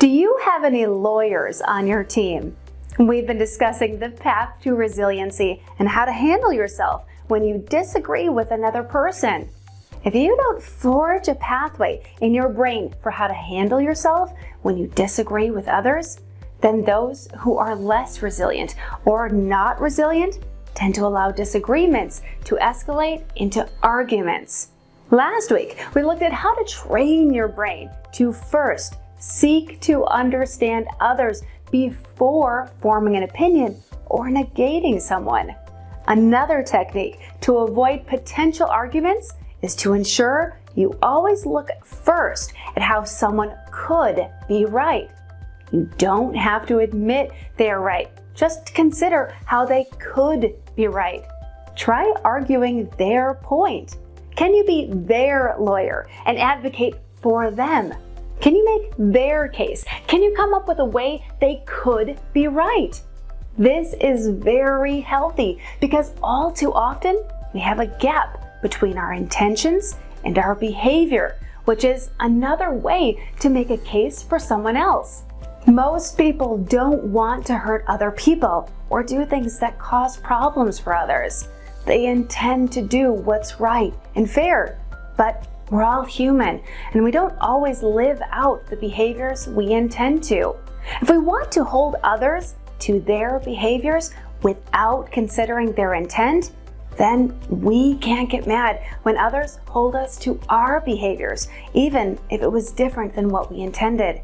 Do you have any lawyers on your team? We've been discussing the path to resiliency and how to handle yourself when you disagree with another person. If you don't forge a pathway in your brain for how to handle yourself when you disagree with others, then those who are less resilient or not resilient tend to allow disagreements to escalate into arguments. Last week, we looked at how to train your brain to first seek to understand others before forming an opinion or negating someone. Another technique to avoid potential arguments is to ensure you always look first at how someone could be right. You don't have to admit they are right. Just consider how they could be right. Try arguing their point. Can you be their lawyer and advocate for them? Can you make their case? Can you come up with a way they could be right? This is very healthy because all too often we have a gap between our intentions and our behavior, which is another way to make a case for someone else. Most people don't want to hurt other people or do things that cause problems for others. They intend to do what's right and fair, but we're all human and we don't always live out the behaviors we intend to. If we want to hold others to their behaviors without considering their intent, then we can't get mad when others hold us to our behaviors, even if it was different than what we intended.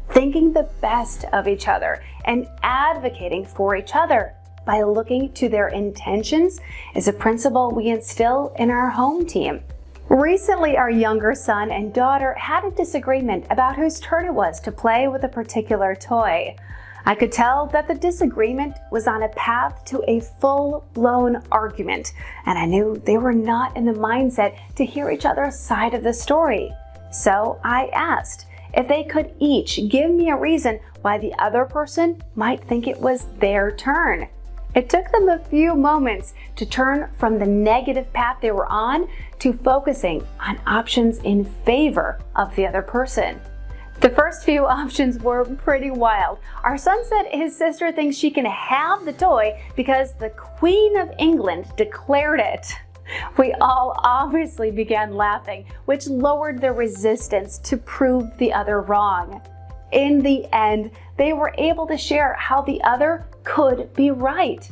Thinking the best of each other and advocating for each other by looking to their intentions is a principle we instill in our home team. Recently, our younger son and daughter had a disagreement about whose turn it was to play with a particular toy. I could tell that the disagreement was on a path to a full-blown argument, and I knew they were not in the mindset to hear each other's side of the story. So I asked if they could each give me a reason why the other person might think it was their turn. It took them a few moments to turn from the negative path they were on to focusing on options in favor of the other person. The first few options were pretty wild. Our son said his sister thinks she can have the toy because the Queen of England declared it. We all obviously began laughing, which lowered their resistance to prove the other wrong. In the end, they were able to share how the other could be right.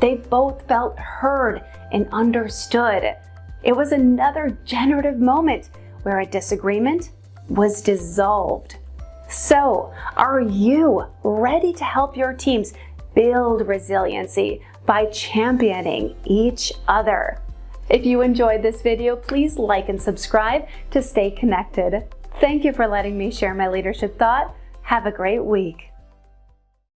They both felt heard and understood. It was another generative moment where a disagreement was dissolved. So, are you ready to help your teams build resiliency by championing each other? If you enjoyed this video, please like and subscribe to stay connected. Thank you for letting me share my leadership thought. Have a great week.